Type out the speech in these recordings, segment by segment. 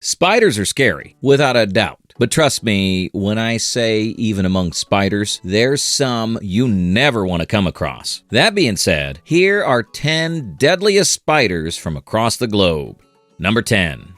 Spiders are scary, without a doubt. But trust me, when I say even among spiders, there's some you never want to come across. That being said, here are 10 deadliest spiders from across the globe. Number 10.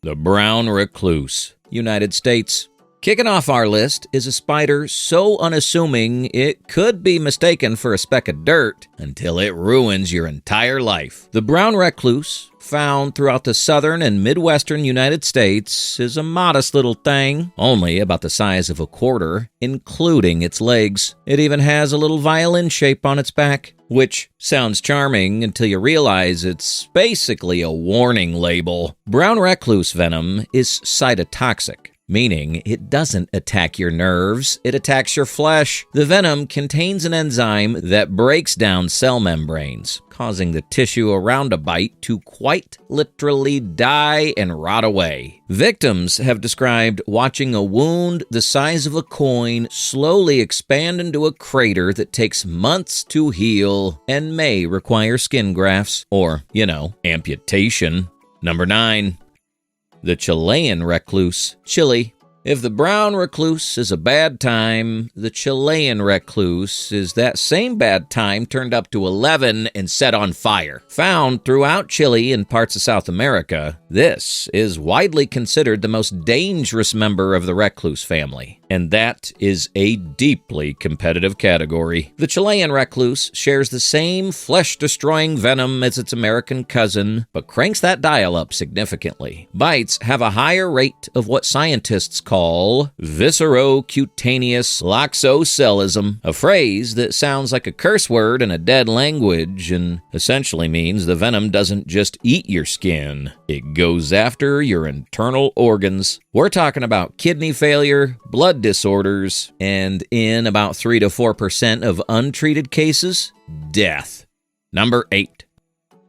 The brown recluse, United States. Kicking off our list is a spider so unassuming it could be mistaken for a speck of dirt until it ruins your entire life. The brown recluse, found throughout the southern and midwestern United States, is a modest little thing, only about the size of a quarter, including its legs. It even has a little violin shape on its back, which sounds charming until you realize it's basically a warning label. Brown recluse venom is cytotoxic, meaning it doesn't attack your nerves, it attacks your flesh. The venom contains an enzyme that breaks down cell membranes, causing the tissue around a bite to quite literally die and rot away. Victims have described watching a wound the size of a coin slowly expand into a crater that takes months to heal and may require skin grafts or, amputation. Number 9. The Chilean recluse, Chile. If the brown recluse is a bad time, the Chilean recluse is that same bad time turned up to 11 and set on fire. Found throughout Chile and parts of South America, this is widely considered the most dangerous member of the recluse family, and that is a deeply competitive category. The Chilean recluse shares the same flesh-destroying venom as its American cousin, but cranks that dial up significantly. Bites have a higher rate of what scientists call viscerocutaneous loxocellism, a phrase that sounds like a curse word in a dead language and essentially means the venom doesn't just eat your skin, it goes after your internal organs. We're talking about kidney failure, blood disorders, and in about 3 to 4% of untreated cases, death. Number 8.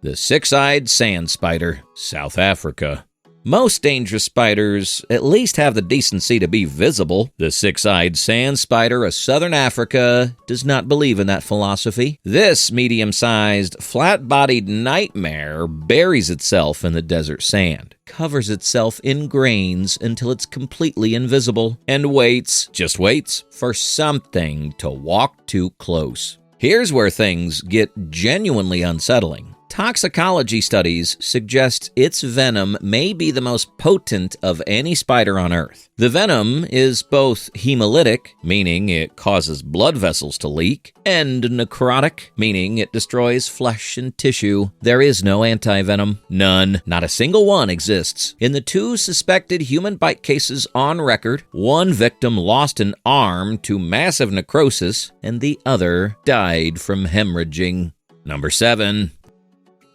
The six-eyed sand spider, South Africa. Most dangerous spiders at least have the decency to be visible. The six-eyed sand spider of southern Africa does not believe in that philosophy. This medium-sized, flat-bodied nightmare buries itself in the desert sand, covers itself in grains until it's completely invisible, and waits, just waits, for something to walk too close. Here's where things get genuinely unsettling. Toxicology studies suggest its venom may be the most potent of any spider on Earth. The venom is both hemolytic, meaning it causes blood vessels to leak, and necrotic, meaning it destroys flesh and tissue. There is no anti-venom. None. Not a single one exists. In the 2 suspected human bite cases on record, one victim lost an arm to massive necrosis, and the other died from hemorrhaging. Number 7.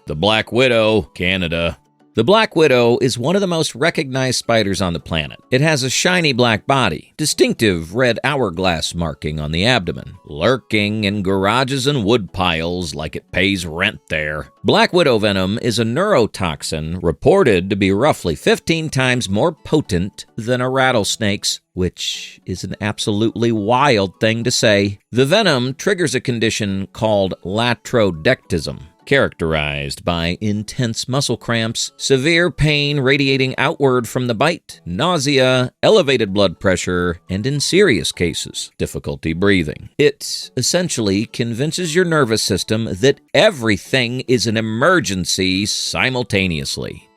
The Black Widow, Canada. The Black Widow is one of the most recognized spiders on the planet. It has a shiny black body, distinctive red hourglass marking on the abdomen, lurking in garages and wood piles like it pays rent there. Black Widow venom is a neurotoxin reported to be roughly 15 times more potent than a rattlesnake's, which is an absolutely wild thing to say. The venom triggers a condition called latrodectism, characterized by intense muscle cramps, severe pain radiating outward from the bite, nausea, elevated blood pressure, and in serious cases, difficulty breathing. It essentially convinces your nervous system that everything is an emergency simultaneously.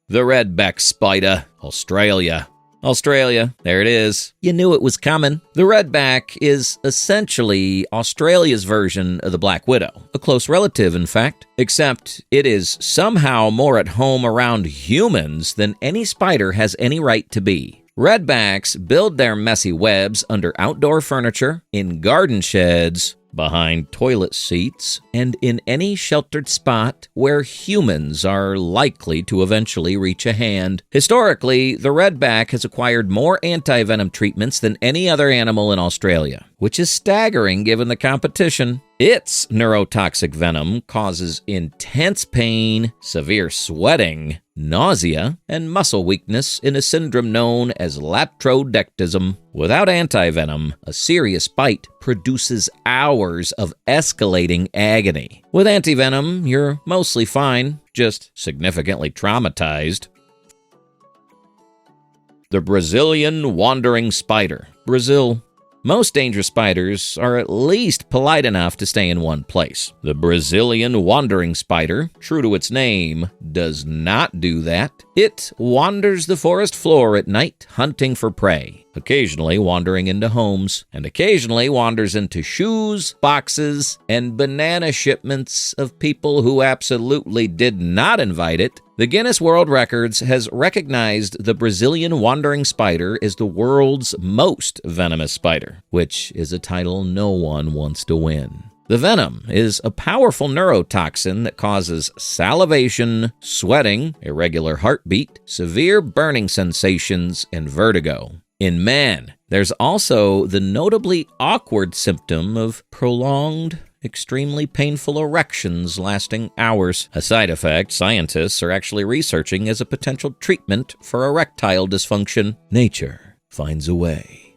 The Redback spider, Australia. Australia, there it is. You knew it was coming. The Redback is essentially Australia's version of the Black Widow, a close relative, in fact, except it is somehow more at home around humans than any spider has any right to be. Redbacks build their messy webs under outdoor furniture, in garden sheds, behind toilet seats, and in any sheltered spot where humans are likely to eventually reach a hand. Historically, the redback has acquired more anti-venom treatments than any other animal in Australia, which is staggering given the competition. Its neurotoxic venom causes intense pain, severe sweating, nausea, and muscle weakness in a syndrome known as latrodectism. Without antivenom, a serious bite produces hours of escalating agony. With antivenom, you're mostly fine, just significantly traumatized. The Brazilian wandering spider. Brazil. Most dangerous spiders are at least polite enough to stay in one place. The Brazilian wandering spider, true to its name, does not do that. It wanders the forest floor at night, hunting for prey, occasionally wandering into homes, and occasionally wanders into shoes, boxes, and banana shipments of people who absolutely did not invite it. The Guinness World Records has recognized the Brazilian wandering spider as the world's most venomous spider, which is a title no one wants to win. The venom is a powerful neurotoxin that causes salivation, sweating, irregular heartbeat, severe burning sensations, and vertigo. In man, there's also the notably awkward symptom of prolonged, extremely painful erections lasting hours, a side effect scientists are actually researching as a potential treatment for erectile dysfunction. Nature finds a way.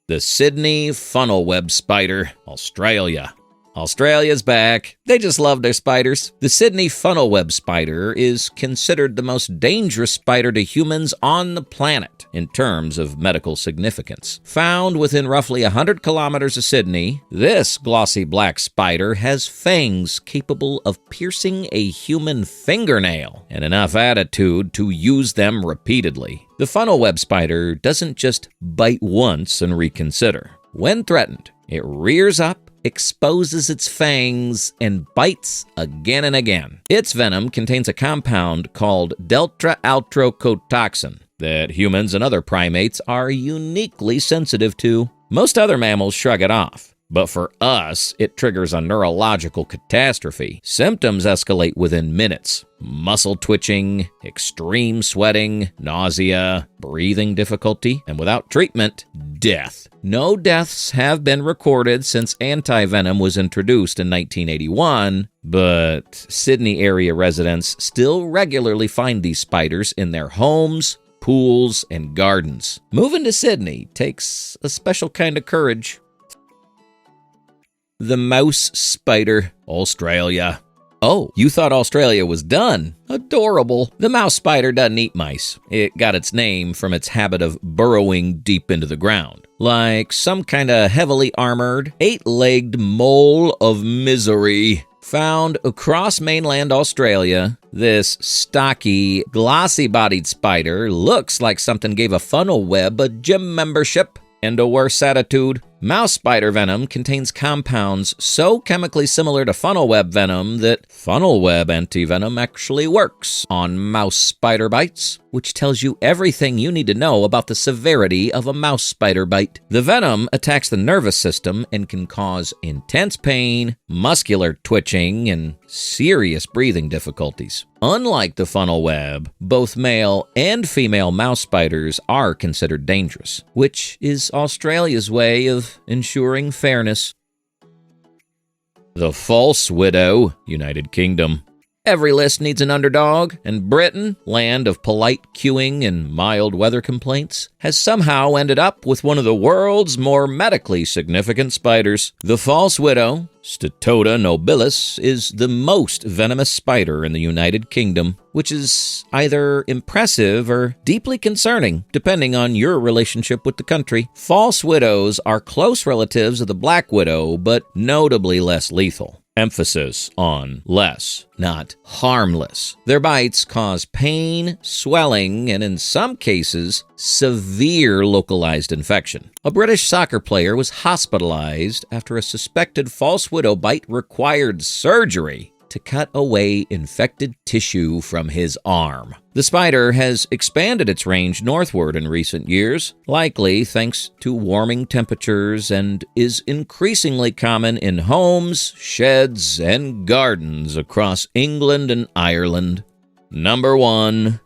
The Sydney funnelweb spider, Australia. Australia's back. They just love their spiders. The Sydney funnelweb spider is considered the most dangerous spider to humans on the planet in terms of medical significance. Found within roughly 100 kilometers of Sydney, this glossy black spider has fangs capable of piercing a human fingernail and enough attitude to use them repeatedly. The funnelweb spider doesn't just bite once and reconsider. When threatened, it rears up, exposes its fangs, and bites again and again. Its venom contains a compound called delta-altrocotoxin that humans and other primates are uniquely sensitive to. Most other mammals shrug it off, but for us, it triggers a neurological catastrophe. Symptoms escalate within minutes. Muscle twitching, extreme sweating, nausea, breathing difficulty, and without treatment, death. No deaths have been recorded since antivenom was introduced in 1981, but Sydney area residents still regularly find these spiders in their homes, pools, and gardens. Moving to Sydney takes a special kind of courage. The mouse spider, Australia. Oh, you thought Australia was done? Adorable. The mouse spider doesn't eat mice. It got its name from its habit of burrowing deep into the ground, like some kind of heavily armored, 8-legged mole of misery. Found across mainland Australia, this stocky, glossy-bodied spider looks like something gave a funnel web a gym membership and a worse attitude. Mouse spider venom contains compounds so chemically similar to funnel web venom that funnel web antivenom actually works on mouse spider bites, which tells you everything you need to know about the severity of a mouse spider bite. The venom attacks the nervous system and can cause intense pain, muscular twitching, and serious breathing difficulties. Unlike the funnel web, both male and female mouse spiders are considered dangerous, which is Australia's way of ensuring fairness. The false widow, United Kingdom. Every list needs an underdog, and Britain, land of polite queuing and mild weather complaints, has somehow ended up with one of the world's more medically significant spiders. The false widow, Statoda nobilis, is the most venomous spider in the United Kingdom, which is either impressive or deeply concerning, depending on your relationship with the country. False widows are close relatives of the black widow, but notably less lethal. Emphasis on less, not harmless. Their bites cause pain, swelling, and in some cases, severe localized infection. A British soccer player was hospitalized after a suspected false widow bite required surgery to cut away infected tissue from his arm. The spider has expanded its range northward in recent years, likely thanks to warming temperatures, and is increasingly common in homes, sheds, and gardens across England and Ireland. Number 1.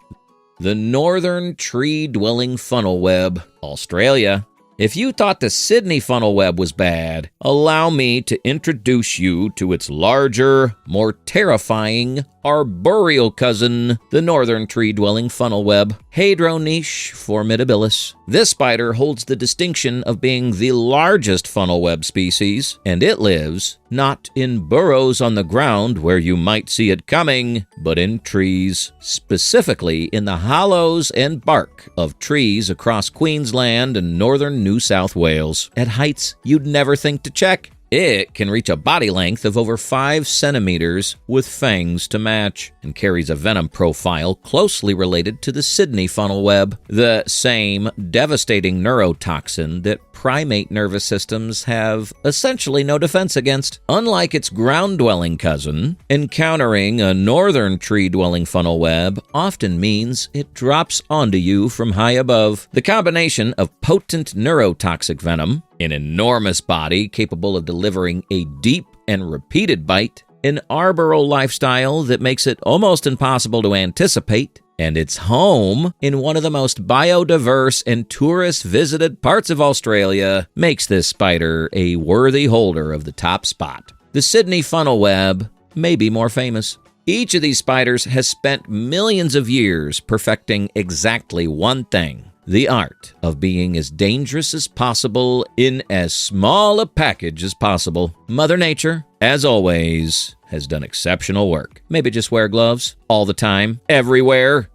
The northern tree-dwelling funnel web, Australia. If you thought the Sydney funnel web was bad, allow me to introduce you to its larger, more terrifying, arboreal cousin, the northern tree-dwelling funnel web, Hadroniche formidabilis. This spider holds the distinction of being the largest funnel web species, and it lives not in burrows on the ground where you might see it coming, but in trees, specifically in the hollows and bark of trees across Queensland and northern New South Wales, at heights you'd never think to check. It can reach a body length of over 5 centimeters with fangs to match, and carries a venom profile closely related to the Sydney funnel web, the same devastating neurotoxin that primate nervous systems have essentially no defense against. Unlike its ground-dwelling cousin, encountering a northern tree-dwelling funnel web often means it drops onto you from high above. The combination of potent neurotoxic venom, an enormous body capable of delivering a deep and repeated bite, an arboreal lifestyle that makes it almost impossible to anticipate, and its home in one of the most biodiverse and tourist-visited parts of Australia makes this spider a worthy holder of the top spot. The Sydney funnel web may be more famous. Each of these spiders has spent millions of years perfecting exactly one thing: the art of being as dangerous as possible in as small a package as possible. Mother Nature, as always, has done exceptional work. Maybe just wear gloves all the time, everywhere,